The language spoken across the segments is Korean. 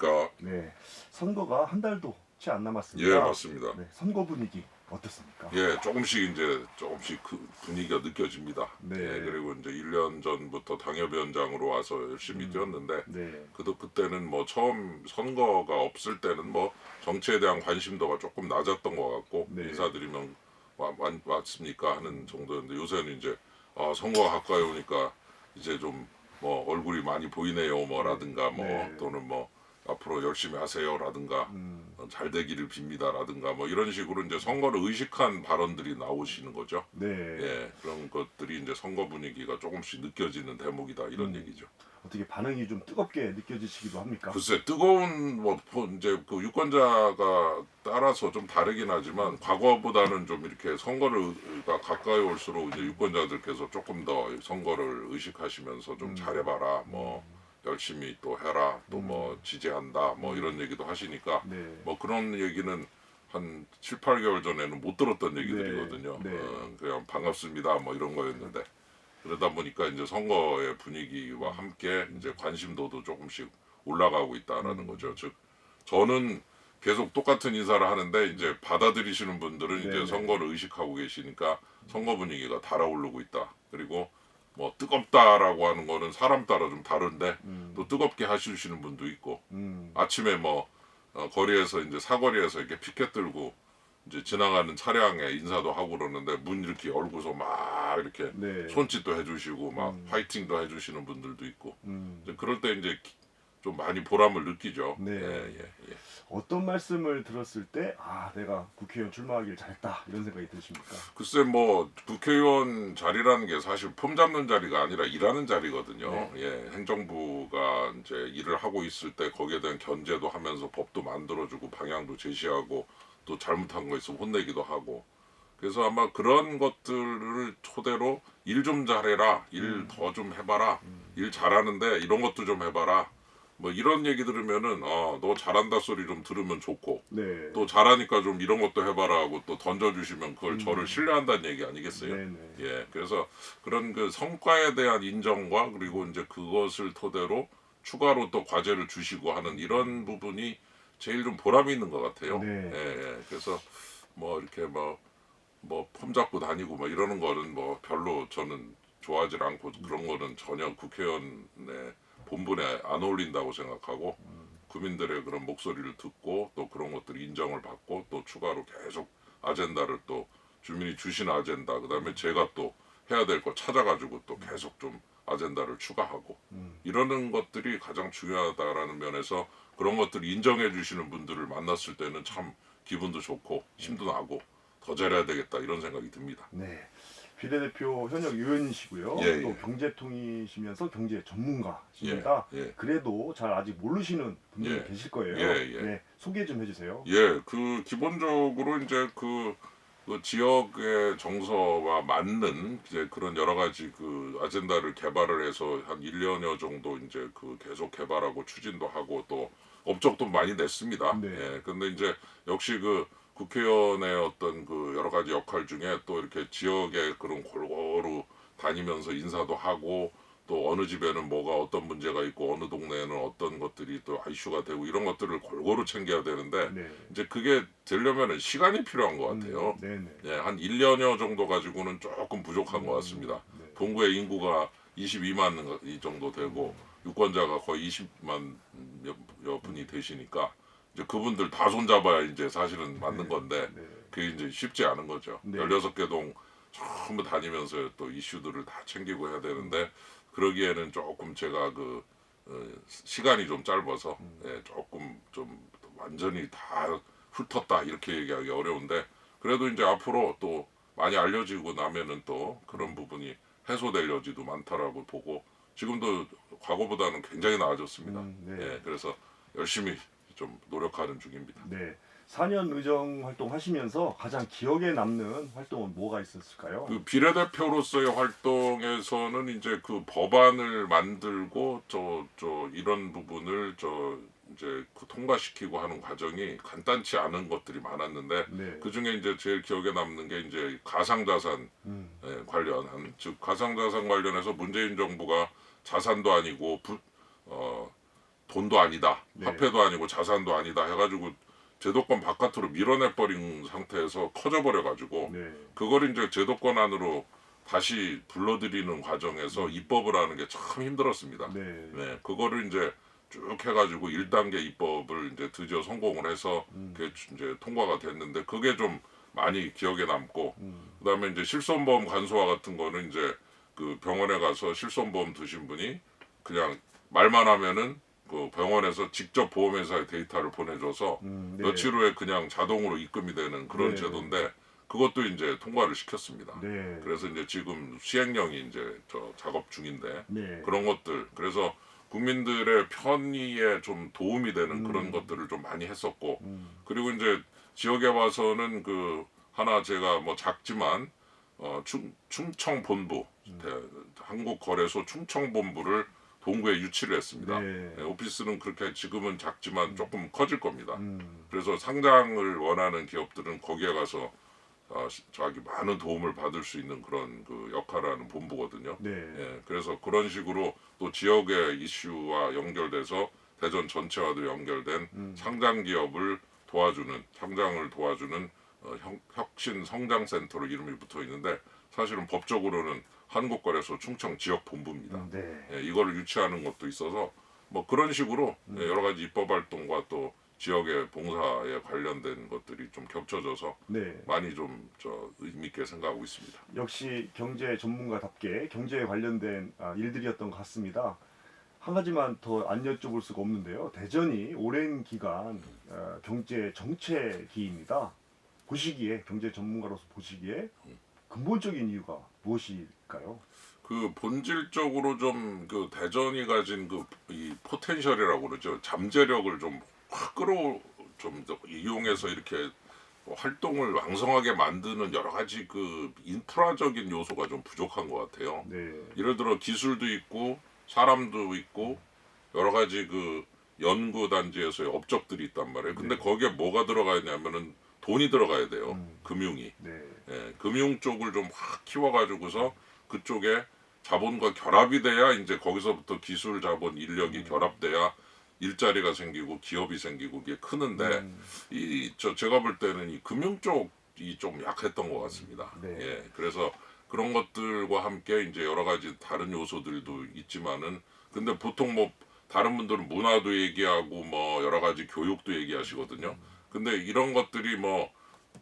안녕하십니까. 네, 선거가 한 달도 채 안 남았습니다. 예, 맞습니다. 네, 선거 분위기 어떻습니까? 예, 조금씩 그 분위기가 느껴집니다. 네. 예, 그리고 이제 1년 전부터 당협위원장으로 와서 열심히 뛰었는데, 네, 그때는 뭐 처음 선거가 없을 때는 뭐 정치에 대한 관심도가 조금 낮았던 것 같고, 네. 인사드리면 왔습니까 하는 정도였는데, 요새는 이제 선거가 가까이 오니까 이제 좀 뭐 얼굴이 많이 보이네요 뭐라든가 뭐 네. 또는 뭐 앞으로 열심히 하세요라든가 잘 되기를 빕니다라든가 뭐 이런 식으로 이제 선거를 의식한 발언들이 나오시는 거죠. 네. 예, 그런 것들이 이제 선거 분위기가 조금씩 느껴지는 대목이다 이런 얘기죠. 어떻게 반응이 좀 뜨겁게 느껴지시기도 합니까? 글쎄 뜨거운 뭐 이제 그 유권자가 따라서 좀 다르긴 하지만 과거보다는 좀 이렇게 선거가 가까이 올수록 이제 유권자들께서 조금 더 선거를 의식하시면서 좀 잘해봐라 뭐 열심히 또 해라 또 뭐 지지한다 뭐 이런 얘기도 하시니까 네. 뭐 그런 얘기는 한 7, 8개월 전에는 못 들었던 얘기들이거든요. 네. 그냥 반갑습니다 뭐 이런 거였는데 그러다 보니까 이제 선거의 분위기와 함께 이제 관심도도 조금씩 올라가고 있다라는 거죠. 즉 저는 계속 똑같은 인사를 하는데 이제 받아들이시는 분들은 이제 네네. 선거를 의식하고 계시니까 선거 분위기가 달아오르고 있다. 그리고 뭐 뜨겁다라고 하는 거는 사람 따라 좀 다른데 또 뜨겁게 하시는 분도 있고 아침에 뭐 거리에서 이제 사거리에서 이렇게 피켓 들고 이제 지나가는 차량에 인사도 하고 그러는데 문 이렇게 열고서 막 이렇게 네. 손짓도 해주시고 막 화이팅도 해주시는 분들도 있고 이제 그럴 때 이제 좀 많이 보람을 느끼죠. 네. 예. 어떤 말씀을 들었을 때 내가 국회의원 출마하길 잘했다 이런 생각이 드십니까? 글쎄 뭐 국회의원 자리라는 게 사실 폼 잡는 자리가 아니라 일하는 자리거든요. 네. 예, 행정부가 이제 일을 하고 있을 때 거기에 대한 견제도 하면서 법도 만들어주고 방향도 제시하고 또 잘못한 거 있으면 혼내기도 하고 그래서 아마 그런 것들을 토대로 일 좀 잘해라, 일 더 좀 해봐라, 일 잘하는데 이런 것도 좀 해봐라. 뭐 이런 얘기 들으면은 너 잘한다 소리 좀 들으면 좋고 네. 또 잘하니까 좀 이런 것도 해봐라 하고 또 던져주시면 그걸 저를 신뢰한다는 얘기 아니겠어요? 네네. 예, 그래서 그런 그 성과에 대한 인정과 그리고 이제 그것을 토대로 추가로 또 과제를 주시고 하는 이런 부분이 제일 좀 보람이 있는 것 같아요. 네. 예. 그래서 뭐 이렇게 뭐 폼 잡고 다니고 뭐 이러는 거는 뭐 별로 저는 좋아하지 않고 그런 거는 전혀 국회의원의 본분에 안 어울린다고 생각하고 국민들의 그런 목소리를 듣고 또 그런 것들이 인정을 받고 또 추가로 계속 아젠다를 또 주민이 주신 아젠다 그다음에 제가 또 해야 될 거 찾아가지고 또 계속 좀 아젠다를 추가하고 이러는 것들이 가장 중요하다라는 면에서 그런 것들을 인정해 주시는 분들을 만났을 때는 참 기분도 좋고 힘도 나고 더 잘해야 되겠다 이런 생각이 듭니다. 네. 비례대표 현역 의원이시고요. 예, 또 예. 경제통이시면서 경제 전문가십니다. 예. 그래도 잘 아직 모르시는 분들이 예. 계실 거예요. 예. 네, 소개 좀 해주세요. 예, 그 기본적으로 이제 그 지역의 정서와 맞는 이제 그런 여러 가지 그 아젠다를 개발을 해서 한 1년여 정도 이제 그 계속 개발하고 추진도 하고 또 업적도 많이 냈습니다. 네. 예, 근데 이제 역시 그 국회의원의 어떤 그 여러 가지 역할 중에 또 이렇게 지역에 그런 골고루 다니면서 인사도 하고 또 어느 집에는 뭐가 어떤 문제가 있고 어느 동네에는 어떤 것들이 또 이슈가 되고 이런 것들을 골고루 챙겨야 되는데 네. 이제 그게 되려면은 시간이 필요한 것 같아요. 네네. 예, 한 1년여 정도 가지고는 조금 부족한 것 같습니다. 네. 본구의 인구가 22만 이 정도 되고 유권자가 거의 20만 여 분이 되시니까 이제 그분들 다 손잡아야 이제 사실은 맞는 건데 네. 그게 이제 쉽지 않은 거죠. 네. 16개 동 전부 다니면서 또 이슈들을 다 챙기고 해야 되는데 그러기에는 조금 제가 시간이 좀 짧아서 예, 조금 좀 완전히 다 훑었다 이렇게 얘기하기 어려운데 그래도 이제 앞으로 또 많이 알려지고 나면은 또 그런 부분이 해소될 여지도 많다라고 보고 지금도 과거보다는 굉장히 나아졌습니다. 네. 예, 그래서 열심히 좀 노력하는 중입니다. 네. 4년 의정 활동 하시면서 가장 기억에 남는 활동은 뭐가 있었을까요? 그 비례대표로서의 활동에서는 이제 그 법안을 만들고 이런 부분을 이제 그 통과시키고 하는 과정이 간단치 않은 것들이 많았는데 네. 그 중에 이제 제일 기억에 남는 게 이제 가상자산 관련한 가상자산 관련해서 문재인 정부가 자산도 아니고 돈도 아니다, 네. 화폐도 아니고 자산도 아니다 해가지고 제도권 바깥으로 밀어내버린 상태에서 커져버려가지고 네. 그걸 이제 제도권 안으로 다시 불러들이는 과정에서 입법을 하는 게 참 힘들었습니다. 네. 네, 그거를 이제 쭉 해가지고 1단계 입법을 이제 드디어 성공을 해서 그게 이제 통과가 됐는데 그게 좀 많이 기억에 남고 그다음에 이제 실손보험 간소화 같은 거는 이제 그 병원에 가서 실손보험 드신 분이 그냥 말만 하면은 그 병원에서 직접 보험회사에 데이터를 보내줘서 네. 며칠 후에 그냥 자동으로 입금이 되는 그런 네. 제도인데 그것도 이제 통과를 시켰습니다. 네. 그래서 이제 지금 시행령이 이제 저 작업 중인데 네. 그런 것들 그래서 국민들의 편의에 좀 도움이 되는 그런 것들을 좀 많이 했었고 그리고 이제 지역에 와서는 그 하나 제가 뭐 작지만 충청 본부 한국거래소 충청 본부를 동구에 유치를 했습니다. 네. 네, 오피스는 그렇게 지금은 작지만 조금 커질 겁니다. 음. 그래서 상장을 원하는 기업들은 거기에 가서 자기 많은 도움을 받을 수 있는 그런 그 역할을 하는 본부거든요. 네. 예, 그래서 그런 식으로 또 지역의 이슈와 연결돼서 대전 전체와도 연결된 상장 기업을 도와주는 상장을 도와주는 혁신 성장센터로 이름이 붙어 있는데 사실은 법적으로는 한국거래소 충청 지역 본부입니다. 네. 예, 이거를 유치하는 것도 있어서 뭐 그런 식으로 예, 여러 가지 입법 활동과 또 지역의 봉사에 관련된 것들이 좀 겹쳐져서 네. 많이 좀 의미 있게 생각하고 있습니다. 역시 경제 전문가답게 경제에 관련된 일들이었던 것 같습니다. 한 가지만 더 안 여쭤볼 수가 없는데요. 대전이 오랜 기간 경제 정체기입니다. 보시기에 경제 전문가로서 보시기에 근본적인 이유가 무엇일까요? 그 본질적으로 좀 그 대전이 가진 그 이 포텐셜이라고 그러죠. 잠재력을 좀 확 좀 이용해서 이렇게 활동을 왕성하게 만드는 여러 가지 그 인프라적인 요소가 좀 부족한 것 같아요. 네. 예를 들어 기술도 있고 사람도 있고 여러 가지 그 연구 단지에서의 업적들이 있단 말이에요. 근데 네. 거기에 뭐가 들어가 있냐면은 돈이 들어가야 돼요. 금융이. 네. 예, 금융 쪽을 좀 확 키워가지고서 그쪽에 자본과 결합이 돼야 이제 거기서부터 기술, 자본, 인력이 결합돼야 일자리가 생기고 기업이 생기고 이게 크는데 제가 볼 때는 이 금융 쪽이 좀 약했던 것 같습니다. 네. 예, 그래서 그런 것들과 함께 이제 여러 가지 다른 요소들도 있지만은 근데 보통 뭐 다른 분들은 문화도 얘기하고 뭐 여러 가지 교육도 얘기하시거든요. 근데 이런 것들이 뭐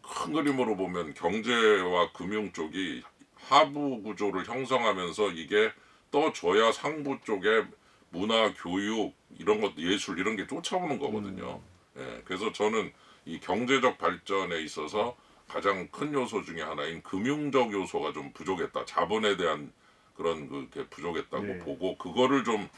큰 그림으로 보면 경제와 금융 쪽이 하부 구조를 형성하면서 이게 떠줘야 상부 쪽에 문화, 교육 이런 것, 예술 이런 게 쫓아오는 거거든요. 예, 그래서 저는 이 경제적 발전에 있어서 가장 큰 요소 중에 하나인 금융적 요소가 좀 부족했다. 자본에 대한 그런 그게 부족했다고 네. 보고 그거를 좀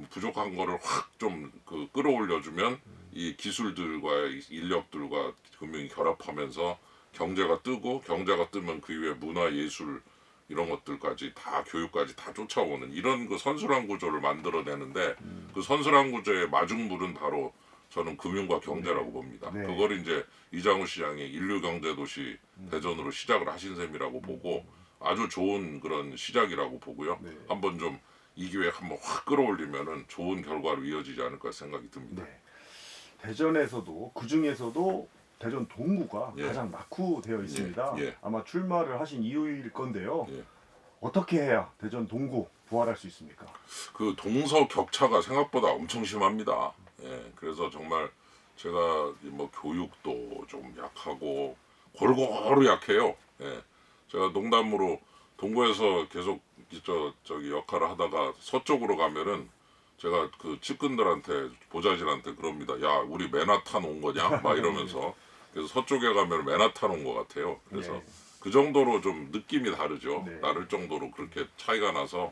부족한 거를 확 좀 그 끌어올려주면 이 기술들과 인력들과 금융이 결합하면서 경제가 뜨고 경제가 뜨면 그 이후에 문화, 예술 이런 것들까지 다 교육까지 다 쫓아오는 이런 그 선순환 구조를 만들어내는데 그 선순환 구조의 마중물은 바로 저는 금융과 경제라고 봅니다. 네. 그걸 이제 이장우 시장이 인류 경제 도시 대전으로 시작을 하신 셈이라고 보고 아주 좋은 그런 시작이라고 보고요. 네. 한번 좀 이 기회에 한번 확 끌어올리면은 좋은 결과로 이어지지 않을까 생각이 듭니다. 네. 대전에서도 그 중에서도 대전 동구가 예. 가장 낙후되어 있습니다. 예. 아마 출마를 하신 이유일 건데요. 예. 어떻게 해야 대전 동구 부활할 수 있습니까? 그 동서 격차가 생각보다 엄청 심합니다. 예, 그래서 정말 제가 뭐 교육도 좀 약하고 골고루 약해요. 예, 제가 농담으로 동구에서 계속 저기 역할을 하다가 서쪽으로 가면은 제가 그 측근들한테 보좌진한테 그럽니다. 야, 우리 맨하탄 온 거냐? 막 이러면서 그래서 서쪽에 가면 맨하탄 온 것 같아요. 그래서 예. 그 정도로 좀 느낌이 다르죠. 네. 다를 정도로 그렇게 차이가 나서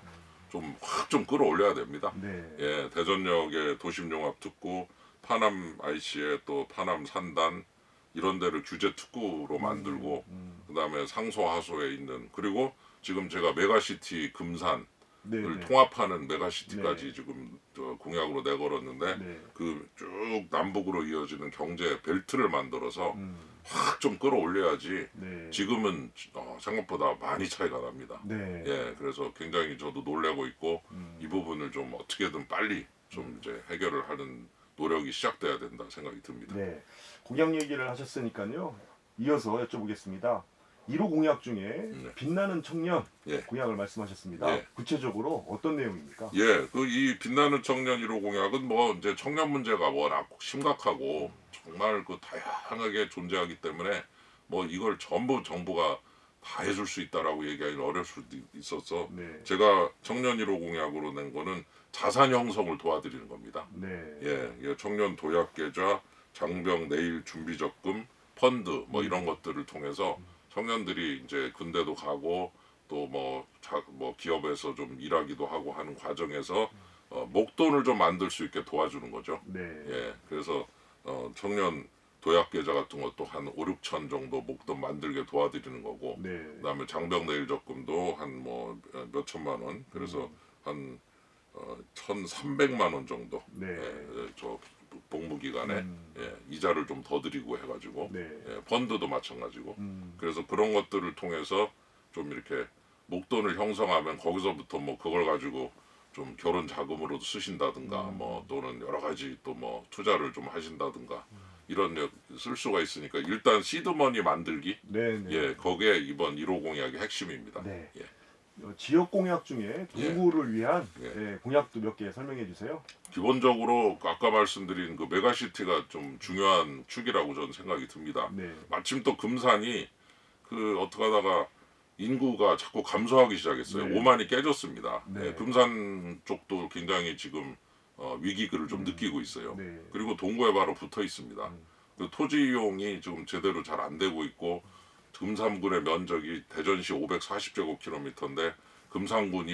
좀 확 좀 끌어올려야 됩니다. 네. 예, 대전역의 도심용합 특구, 파남 IC의 또 파남 산단 이런 데를 규제 특구로 만들고 그다음에 상소 하소에 있는 그리고 지금 제가 메가시티 금산을 네. 네. 통합하는 메가시티까지 네. 지금 저 공약으로 내걸었는데 네. 그 쭉 남북으로 이어지는 경제 벨트를 만들어서 확 좀 끌어올려야지 네. 지금은 생각보다 많이 차이가 납니다. 네. 예, 그래서 굉장히 저도 놀래고 있고 이 부분을 좀 어떻게든 빨리 좀 이제 해결을 하는 노력이 시작돼야 된다 생각이 듭니다. 네. 공약 얘기를 하셨으니까요. 이어서 여쭤보겠습니다. 1호 공약 중에 빛나는 청년 예. 공약을 말씀하셨습니다. 예. 구체적으로 어떤 내용입니까? 예, 그 이 빛나는 청년 1호 공약은 뭐 이제 청년 문제가 워낙 심각하고 정말 그 다양하게 존재하기 때문에 뭐 이걸 전부 정부가 다 해줄 수 있다라고 얘기하기는 어려울 수도 있어서 네. 제가 청년 1호 공약으로 낸 거는 자산 형성을 도와드리는 겁니다. 네. 예, 청년 도약 계좌, 장병 내일 준비 적금, 펀드 뭐 이런 것들을 통해서 청년들이 이제 군대도 가고 또 뭐 기업에서 좀 일하기도 하고 하는 과정에서 목돈을 좀 만들 수 있게 도와주는 거죠. 네. 예, 그래서 청년 도약 계좌 같은 것도 한 5, 6천 정도 목돈 만들게 도와드리는 거고, 네. 그다음에 장병 내일 적금도 한 뭐 몇 천만 원, 그래서 한 1,300만 원 정도. 네. 저 복무 기간에 음. 이자를 좀 더 드리고 해가지고 네. 펀드도 마찬가지고. 음. 그래서 그런 것들을 통해서 좀 이렇게 목돈을 형성하면 거기서부터 뭐 그걸 가지고 좀 결혼 자금으로도 쓰신다든가 뭐 또는 여러 가지 또 뭐 투자를 좀 하신다든가 이런 쓸 수가 있으니까 일단 시드머니 만들기. 네. 네. 예, 거기에 이번 1호 공약의 핵심입니다. 네. 예. 지역 공약 중에 동구를 위한 예. 공약도 몇 개 설명해 주세요. 기본적으로 아까 말씀드린 그 메가시티가 좀 중요한 축이라고 저는 생각이 듭니다. 네. 마침 또 금산이 그 어떻게 하다가 인구가 자꾸 감소하기 시작했어요. 네. 5만이 깨졌습니다. 네. 예, 금산 쪽도 굉장히 지금 위기를 좀 느끼고 있어요. 네. 그리고 동구에 바로 붙어 있습니다. 그 토지 이용이 지금 제대로 잘 안 되고 있고 금산군의 면적이 대전시 540제곱킬로미터인데 금산군이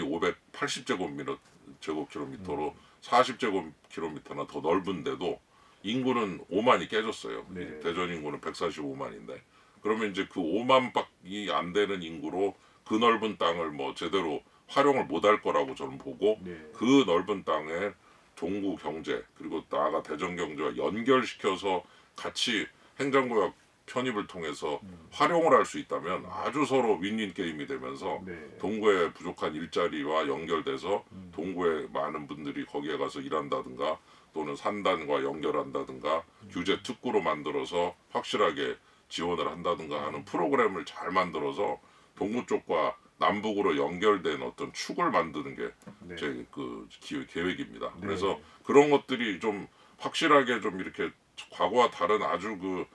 580제곱킬로미터로 40제곱킬로미터나 더 넓은데도 인구는 5만이 깨졌어요. 네. 대전 인구는 145만인데 그러면 이제 그 5만밖이 안 되는 인구로 그 넓은 땅을 뭐 제대로 활용을 못 할 거라고 저는 보고 네. 그 넓은 땅에 동구 경제 그리고 나아가 대전 경제와 연결시켜서 같이 행정구역 편입을 통해서 활용을 할 수 있다면 아주 서로 윈윈 게임이 되면서 네. 동구의 부족한 일자리와 연결돼서 동구의 많은 분들이 거기에 가서 일한다든가 또는 산단과 연결한다든가 규제 특구로 만들어서 확실하게 지원을 한다든가 하는 프로그램을 잘 만들어서 동구 쪽과 남북으로 연결된 어떤 축을 만드는 게 네. 제 그 계획입니다. 네. 그래서 그런 것들이 좀 확실하게 좀 이렇게 과거와 다른 아주 그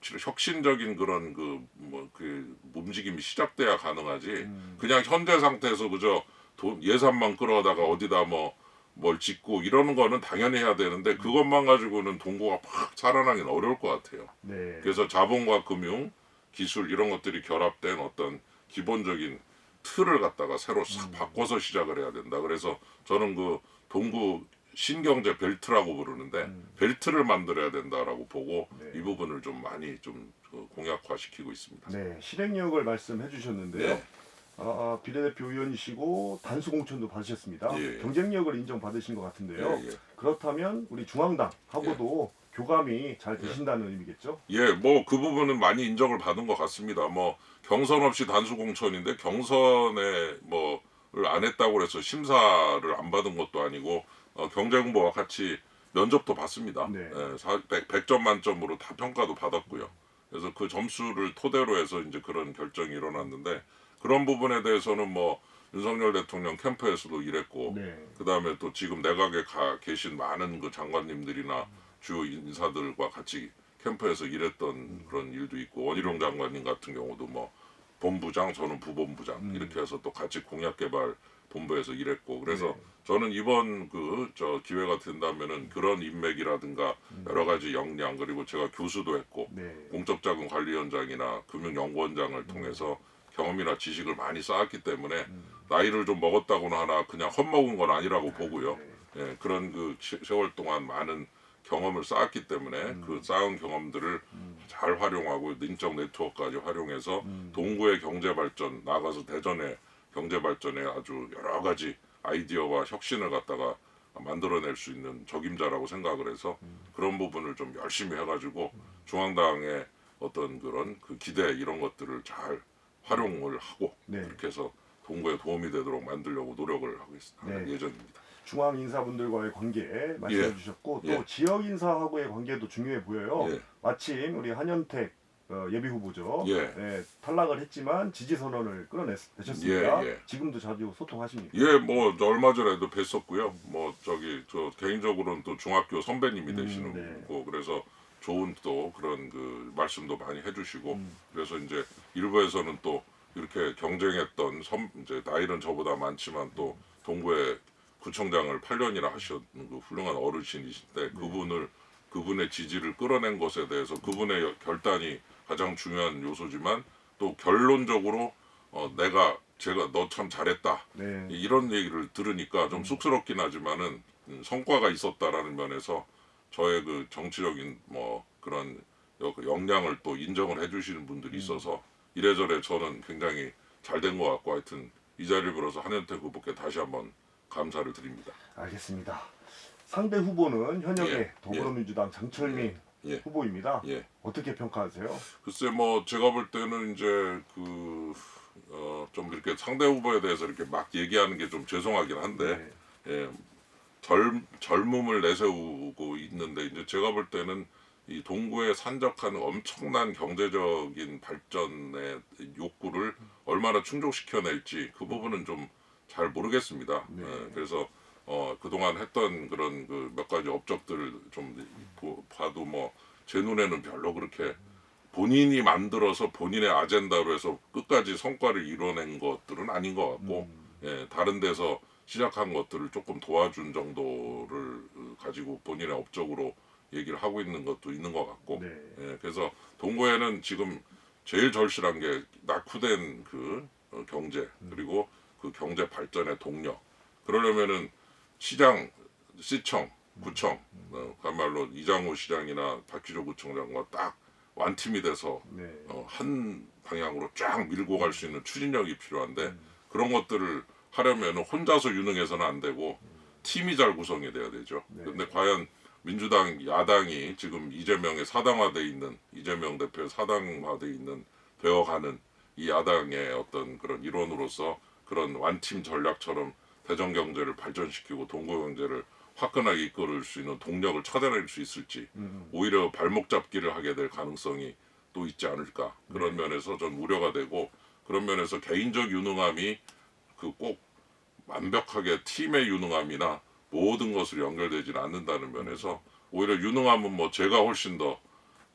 혁신적인 그런 그 움직임이 시작돼야 가능하지. 그냥 현재 상태에서 그저 예산만 끌어다가 어디다 뭘 짓고 이러는 거는 당연히 해야 되는데 그것만 가지고는 동구가 팍 살아나기는 어려울 것 같아요. 네. 그래서 자본과 금융, 기술 이런 것들이 결합된 어떤 기본적인 틀을 갖다가 새로 싹 바꿔서 시작을 해야 된다. 그래서 저는 그 동구 신경제 벨트라고 부르는데 벨트를 만들어야 된다라고 보고 네. 이 부분을 좀 많이 좀 공약화시키고 있습니다. 네. 실행력을 말씀해 주셨는데요. 네. 비례대표 의원이시고 단수 공천도 받으셨습니다. 예. 경쟁력을 인정받으신 것 같은데요. 예, 예. 그렇다면 우리 중앙당하고도 교감이 잘 되신다는 의미겠죠? 예, 뭐 그 부분은 많이 인정을 받은 것 같습니다. 뭐 경선 없이 단수 공천인데 경선에 뭐를 안 했다고 해서 심사를 안 받은 것도 아니고 경제공부와 같이 면접도 봤습니다. 네. 100점 만점으로 다 평가도 받았고요. 그래서 그 점수를 토대로 해서 이제 그런 결정이 일어났는데 그런 부분에 대해서는 뭐 윤석열 대통령 캠프에서도 일했고 네. 그다음에 또 지금 내각에 계신 많은 그 장관님들이나 주요 인사들과 같이 캠프에서 일했던 그런 일도 있고 원희룡 장관님 같은 경우도 뭐 본부장 저는 부본부장 이렇게 해서 또 같이 공약개발 본부에서 일했고 그래서 네. 저는 이번 기회가 된다면은 그런 인맥이라든가 여러 가지 역량 그리고 제가 교수도 했고 네. 공적자금관리위원장이나 금융연구원장을 통해서 경험이나 지식을 많이 쌓았기 때문에 나이를 좀 먹었다고나 하나 그냥 헛먹은 건 아니라고 보고요. 예, 그런 그 세월 동안 많은 경험을 쌓았기 때문에 그 쌓은 경험들을 잘 활용하고 인적 네트워크까지 활용해서 동구의 경제 발전 나아가서 대전의 경제 발전에 아주 여러 가지 아이디어와 혁신을 갖다가 만들어낼 수 있는 적임자라고 생각을 해서 그런 부분을 좀 열심히 해가지고 중앙당의 어떤 그런 그 기대 이런 것들을 잘 활용을 하고 네. 이렇게 해서 동구에 도움이 되도록 만들려고 노력을 하고 있습니다. 네. 예정입니다. 중앙 인사분들과의 관계 말씀해 예. 주셨고 또 예. 지역 인사하고의 관계도 중요해 보여요. 예. 마침 우리 한현택 예비 후보죠. 예. 네, 탈락을 했지만 지지 선언을 끌어내셨습니다. 예. 지금도 자주 소통하십니까? 예, 뭐 얼마 전에도 뵀었고요. 뭐 저 개인적으로는 또 중학교 선배님이 되시는 네. 분이고 그래서 좋은 또 그런 그 말씀도 많이 해주시고 그래서 이제 일부에서는 또 이렇게 경쟁했던 이제 나이는 저보다 많지만 또 동구의 구청장을 8년이나 하셨는 그 훌륭한 어르신이신데 그분의 지지를 끌어낸 것에 대해서 그분의 결단이 가장 중요한 요소지만 또 결론적으로 제가 너 참 잘했다 네. 이런 얘기를 들으니까 좀 쑥스럽긴 하지만은 성과가 있었다라는 면에서 저의 그 정치적인 뭐 그런 역량을 또 인정을 해주시는 분들이 있어서 이래저래 저는 굉장히 잘 된 것 같고 하여튼 이 자리를 빌어서 한현택 후보께 다시 한번 감사를 드립니다. 알겠습니다. 상대 후보는 현역의 예. 더불어민주당 장철민 예. 후보입니다. 예. 어떻게 평가하세요? 글쎄 뭐 제가 볼 때는 이제 좀 이렇게 상대 후보에 대해서 이렇게 막 얘기하는 게 좀 죄송하긴 한데 네. 예, 젊음을 내세우고 있는데 이제 제가 볼 때는 이 동구에 산적한 엄청난 경제적인 발전의 욕구를 얼마나 충족시켜낼지 그 부분은 좀 잘 모르겠습니다. 네. 예, 그래서 그동안 했던 그런 그 몇 가지 업적들을 좀 봐도 뭐 제 눈에는 별로 그렇게 본인이 만들어서 본인의 아젠다로 해서 끝까지 성과를 이뤄낸 것들은 아닌 것 같고 예, 다른 데서 시작한 것들을 조금 도와준 정도를 가지고 본인의 업적으로 얘기를 하고 있는 것도 있는 것 같고 네. 예, 그래서 동구에는 지금 제일 절실한 게 낙후된 그 경제 그리고 그 경제 발전의 동력 그러려면은 시장, 시청, 구청 그야말로 이장호 시장이나 박기조 구청장과 딱 완팀이 돼서 네. 한 방향으로 쫙 밀고 갈 수 있는 추진력이 필요한데 그런 것들을 하려면 혼자서 유능해서는 안 되고 팀이 잘 구성이 돼야 되죠. 네. 근데 과연 민주당 야당이 지금 이재명의 사당화돼 있는 이재명 대표의 사당화돼 있는 되어가는 이 야당의 어떤 그런 일원으로서 그런 완팀 전략처럼 대전 경제를 발전시키고 동구 경제를 화끈하게 이끌을 수 있는 동력을 찾아낼 수 있을지 오히려 발목 잡기를 하게 될 가능성이 또 있지 않을까 그런 면에서 전 우려가 되고 그런 면에서 개인적 유능함이 그 꼭 완벽하게 팀의 유능함이나 모든 것을 연결되지는 않는다는 면에서 오히려 유능함은 뭐 제가 훨씬 더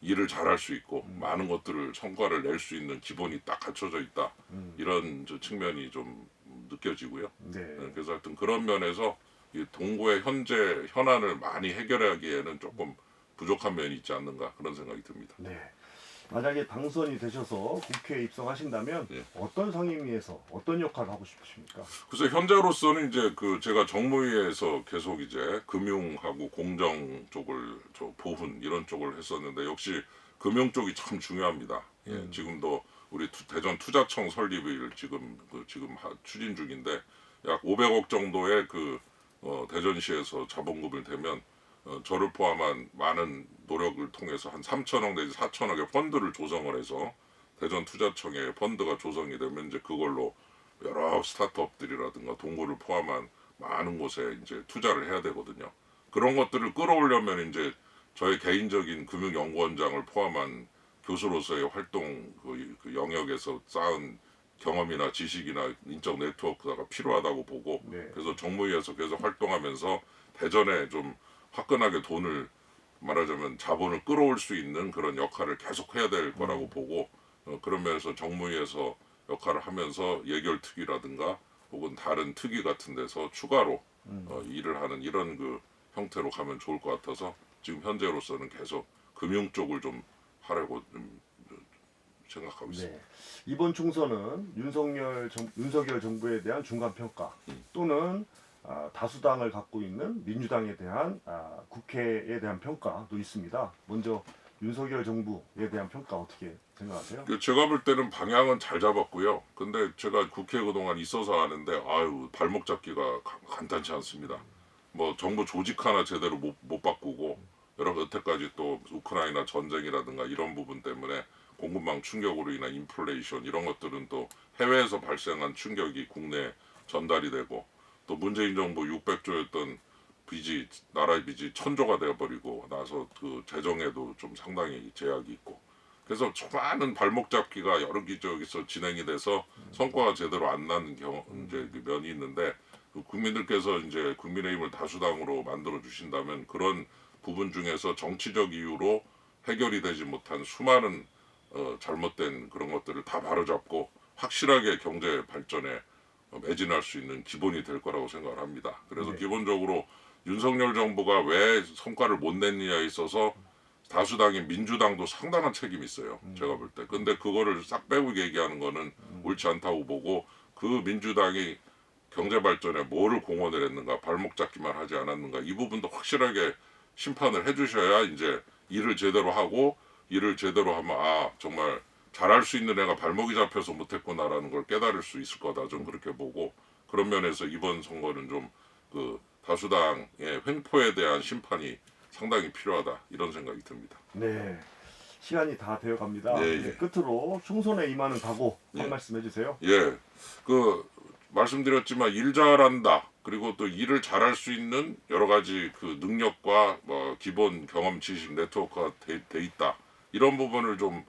일을 잘할 수 있고 많은 것들을 성과를 낼 수 있는 기본이 딱 갖춰져 있다 이런 저 측면이 좀 느껴지고요. 네. 그래서 하여튼 그런 면에서 이 동구의 현재 현안을 많이 해결하기에는 조금 부족한 면이 있지 않는가 그런 생각이 듭니다. 네. 만약에 당선이 되셔서 국회에 입성하신다면 예. 어떤 상임위에서 어떤 역할을 하고 싶으십니까? 글쎄 현재로서는 이제 그 제가 정무위에서 계속 이제 금융하고 공정 쪽을 보훈 이런 쪽을 했었는데 역시 금융 쪽이 참 중요합니다. 예, 지금도 우리 대전 투자청 설립을 지금 추진 중인데 약 500억 정도의 대전시에서 자본금을 대면 저를 포함한 많은 노력을 통해서 한 3천억 내지 4천억의 펀드를 조성을 해서 대전 투자청에 펀드가 조성이 되면 이제 그걸로 여러 스타트업들이라든가 동구를 포함한 많은 곳에 이제 투자를 해야 되거든요. 그런 것들을 끌어오려면 이제 저의 개인적인 금융연구원장을 포함한 교수로서의 활동 그 영역에서 쌓은 경험이나 지식이나 인적 네트워크가 필요하다고 보고 네. 그래서 정무위에서 계속 활동하면서 대전에 좀 화끈하게 돈을 말하자면 자본을 끌어올 수 있는 그런 역할을 계속 해야 될 거라고 보고 그런 면에서 정무위에서 역할을 하면서 예결특위라든가 혹은 다른 특위 같은 데서 추가로 일을 하는 이런 그 형태로 가면 좋을 것 같아서 지금 현재로서는 계속 금융 쪽을 좀 하려고 좀 생각하고 있습니다. 네. 이번 총선은 윤석열 정부에 대한 중간 평가 또는 다수당을 갖고 있는 민주당에 대한 국회에 대한 평가도 있습니다. 먼저 윤석열 정부에 대한 평가 어떻게 생각하세요? 제가 볼 때는 방향은 잘 잡았고요. 근데 제가 국회에 그동안 있어서 아는데 아유 발목 잡기가 간단치 않습니다. 뭐 정부 조직 하나 제대로 못 바꾸고 여태까지 또 우크라이나 전쟁이라든가 이런 부분 때문에 공급망 충격으로 인한 인플레이션 이런 것들은 또 해외에서 발생한 충격이 국내에 전달이 되고 또 문재인 정부 600조였던 빚이 나라의 빚이 1000조가 되어버리고 나서 그 재정에도 좀 상당히 제약이 있고 그래서 많은 발목 잡기가 여러 기저기서 진행이 돼서 성과가 제대로 안 나는 이제 그 면이 있는데 그 국민들께서 이제 국민의힘을 다수당으로 만들어 주신다면 그런 부분 중에서 정치적 이유로 해결이 되지 못한 수많은 잘못된 그런 것들을 다 바로잡고 확실하게 경제 발전에 매진할 수 있는 기본이 될 거라고 생각을 합니다. 그래서 네. 기본적으로 윤석열 정부가 왜 성과를 못 냈느냐에 있어서 다수당인 민주당도 상당한 책임이 있어요. 제가 볼 때. 근데 그거를 싹 빼고 얘기하는 거는 옳지 않다고 보고 그 민주당이 경제 발전에 뭐를 공헌을 했는가, 발목 잡기만 하지 않았는가 이 부분도 확실하게 심판을 해주셔야 이제 일을 제대로 하고 일을 제대로 하면 아 정말 잘할 수 있는 애가 발목이 잡혀서 못했구나라는 걸 깨달을 수 있을 거다. 좀 그렇게 보고 그런 면에서 이번 선거는 좀 그 다수당의 횡포에 대한 심판이 상당히 필요하다 이런 생각이 듭니다. 네. 시간이 다 되어 갑니다. 예, 예. 네, 끝으로 총선에 임하는 각오 한 예. 말씀 해주세요. 예, 그 말씀드렸지만 일 잘한다. 그리고 또 일을 잘할 수 있는 여러 가지 그 능력과 뭐 기본 경험, 지식, 네트워크가 돼 있다. 이런 부분을 좀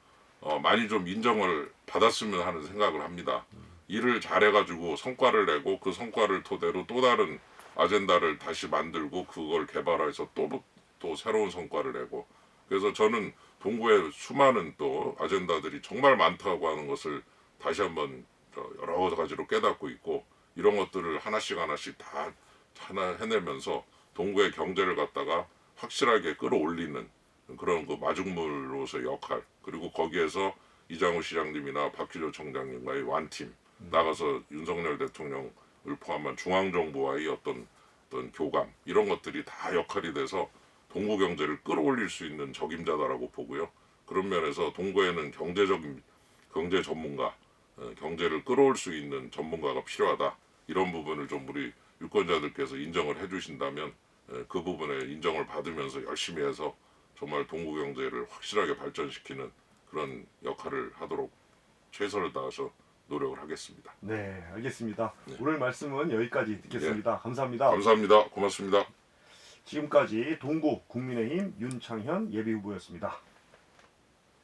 많이 좀 인정을 받았으면 하는 생각을 합니다. 일을 잘해가지고 성과를 내고 그 성과를 토대로 또 다른 아젠다를 다시 만들고 그걸 개발해서 또 새로운 성과를 내고 그래서 저는 동구에 수많은 또 아젠다들이 정말 많다고 하는 것을 다시 한번 여러 가지로 깨닫고 있고 이런 것들을 하나씩 다 하나 해내면서 동구의 경제를 갖다가 확실하게 끌어올리는 그런 그 마중물로서의 역할 그리고 거기에서 이장우 시장님이나 박규조 청장님과의 완팀 나가서 윤석열 대통령을 포함한 중앙정부와의 어떤 교감 이런 것들이 다 역할이 돼서 동구 경제를 끌어올릴 수 있는 적임자다라고 보고요. 그런 면에서 동구에는 경제 전문가, 경제를 끌어올 수 있는 전문가가 필요하다. 이런 부분을 좀 우리 유권자들께서 인정을 해주신다면 그 부분에 인정을 받으면서 열심히 해서 정말 동구 경제를 확실하게 발전시키는 그런 역할을 하도록 최선을 다해서 노력을 하겠습니다. 네, 알겠습니다. 네. 오늘 말씀은 여기까지 듣겠습니다. 감사합니다. 감사합니다. 고맙습니다. 지금까지 동구 국민의힘 윤창현 예비후보였습니다.